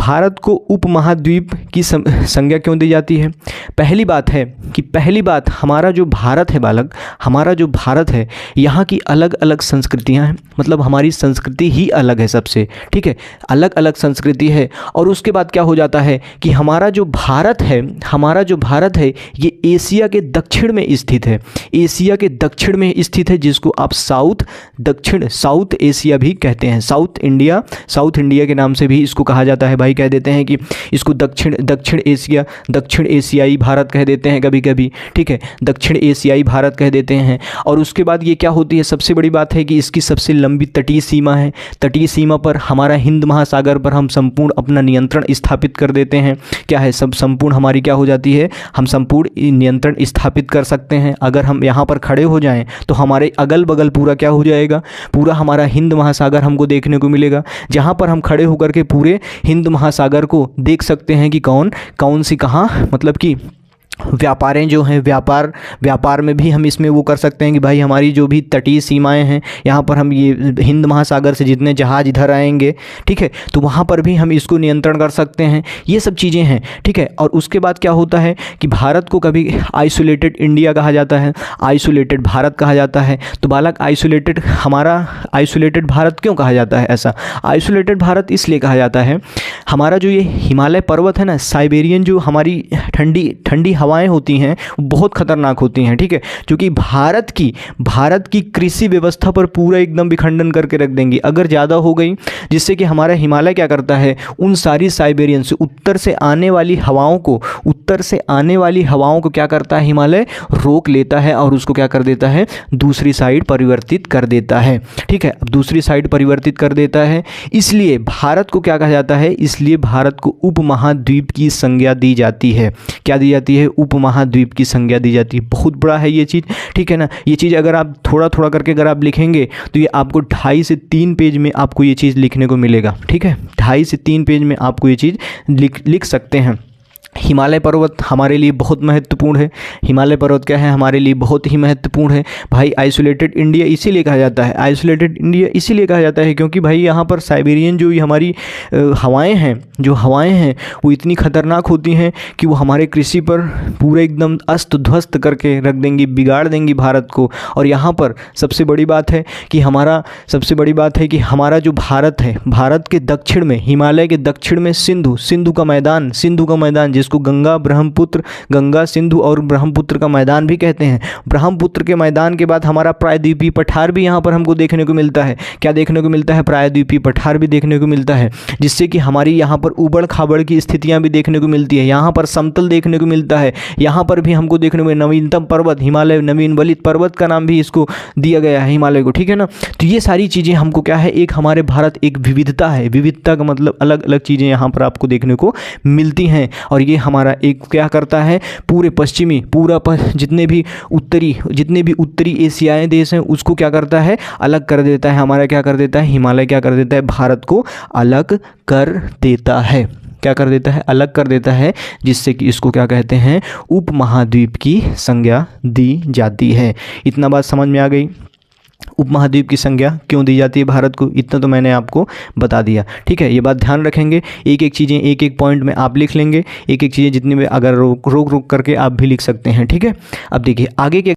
भारत को उपमहाद्वीप की संज्ञा क्यों दी जाती है? पहली बात है कि हमारा जो भारत है बालक, हमारा जो भारत है, यहाँ की अलग अलग संस्कृतियाँ हैं, मतलब हमारी संस्कृति ही अलग है सबसे, ठीक है, अलग अलग संस्कृति है। और उसके बाद क्या हो जाता है कि हमारा जो भारत है ये एशिया के दक्षिण में स्थित है, एशिया के दक्षिण में स्थित है, जिसको आप साउथ एशिया भी कहते हैं। साउथ इंडिया के नाम से भी इसको कहा जाता है भाई, कह देते हैं कि इसको दक्षिण एशियाई भारत कह देते हैं कभी कभी, ठीक है, दक्षिण एशियाई भारत कह देते हैं। और उसके बाद ये क्या होती है, सबसे बड़ी बात है कि इसकी सबसे लंबी तटीय सीमा है। तटीय सीमा पर हमारा हिंद महासागर पर हम संपूर्ण अपना नियंत्रण स्थापित कर देते हैं। क्या है, सब संपूर्ण हमारी क्या हो जाती है, हम संपूर्ण नियंत्रण स्थापित कर सकते हैं। अगर हम यहाँ पर खड़े हो जाएं तो हमारे अगल बगल पूरा क्या हो जाएगा, पूरा हमारा हिंद महासागर हमको देखने को मिलेगा। जहाँ पर हम खड़े होकर के पूरे हिंद महासागर को देख सकते हैं कि कौन सी कहाँ, मतलब कि व्यापारें जो हैं, व्यापार में भी हम इसमें वो कर सकते हैं कि भाई हमारी जो भी तटीय सीमाएं हैं, यहाँ पर हम ये हिंद महासागर से जितने जहाज़ इधर आएंगे, ठीक है, तो वहाँ पर भी हम इसको नियंत्रण कर सकते हैं। ये सब चीज़ें हैं, ठीक है। और उसके बाद क्या होता है कि भारत को कभी आइसोलेटेड इंडिया कहा जाता है, आइसोलेटेड भारत कहा जाता है। तो बालक आइसोलेटेड भारत क्यों कहा जाता है? ऐसा आइसोलेटेड भारत इसलिए कहा जाता है, हमारा जो ये हिमालय पर्वत है ना, साइबेरियन जो हमारी ठंडी हवाएं होती हैं बहुत खतरनाक होती हैं, ठीक है, क्योंकि भारत की कृषि व्यवस्था पर पूरा एकदम विखंडन करके रख देंगी अगर ज़्यादा हो गई, जिससे कि हमारा हिमालय क्या करता है, उन सारी साइबेरियन से उत्तर से आने वाली हवाओं को क्या करता है, हिमालय रोक लेता है और उसको क्या कर देता है, दूसरी साइड परिवर्तित कर देता है, ठीक है। अब दूसरी साइड परिवर्तित कर देता है, इसलिए भारत को क्या कहा जाता है, इसलिए भारत को उपमहाद्वीप की संज्ञा दी जाती है। क्या दी जाती है? उपमहाद्वीप की संज्ञा दी जाती है। बहुत बड़ा है ये चीज़, ठीक है ना। ये चीज़ अगर आप थोड़ा थोड़ा करके अगर आप लिखेंगे तो ये आपको 2.5 से 3 पेज में आपको ये चीज़ लिखने को मिलेगा, ठीक है, 2.5 से 3 पेज में आपको ये चीज़ लिख सकते हैं। हिमालय पर्वत हमारे लिए बहुत महत्वपूर्ण है। हिमालय पर्वत क्या है, हमारे लिए बहुत ही महत्वपूर्ण है भाई। आइसोलेटेड इंडिया इसीलिए कहा जाता है, आइसोलेटेड इंडिया इसीलिए कहा जाता है क्योंकि भाई यहाँ पर साइबेरियन जो हमारी हवाएं हैं वो इतनी ख़तरनाक होती हैं कि वो हमारे कृषि पर पूरे एकदम अस्त ध्वस्त करके रख देंगी, बिगाड़ देंगी भारत को। और यहाँ पर सबसे बड़ी बात है कि हमारा जो भारत है, भारत के दक्षिण में, हिमालय के दक्षिण में सिंधु का मैदान जिसको गंगा सिंधु और ब्रह्मपुत्र का मैदान भी कहते हैं। ब्रह्मपुत्र के मैदान के बाद हमारा प्रायद्वीपीय पठार भी यहाँ पर हमको देखने को मिलता है। क्या देखने को मिलता है? प्रायद्वीपीय पठार भी देखने को मिलता है, जिससे कि हमारी यहाँ पर उबड़ खाबड़ की स्थितियाँ भी देखने को मिलती है। यहाँ पर समतल देखने को मिलता है, यहाँ पर भी हमको देखने को नवीनतम पर्वत हिमालय, नवीन वलित पर्वत का नाम भी इसको दिया गया है हिमालय को, ठीक है ना। तो ये सारी चीज़ें हमको क्या है, एक हमारे भारत एक विविधता है, विविधता का मतलब अलग अलग चीज़ें यहाँ पर आपको देखने को मिलती हैं। और ये हमारा एक क्या करता है, पूरे पश्चिमी जितने भी उत्तरी एशियाई देश हैं उसको क्या करता है, अलग कर देता है। हमारा क्या कर देता है, हिमालय क्या कर देता है, भारत को अलग कर देता है। क्या कर देता है? अलग कर देता है, जिससे कि इसको क्या कहते हैं, उपमहाद्वीप की संज्ञा दी जाती है। इतना बात समझ में आ गई? उपमहाद्वीप की संज्ञा क्यों दी जाती है भारत को, इतना तो मैंने आपको बता दिया, ठीक है। ये बात ध्यान रखेंगे, एक चीज़ें एक पॉइंट में आप लिख लेंगे, एक चीज़ें जितनी में अगर रोक करके आप भी लिख सकते हैं, ठीक है। अब देखिए आगे के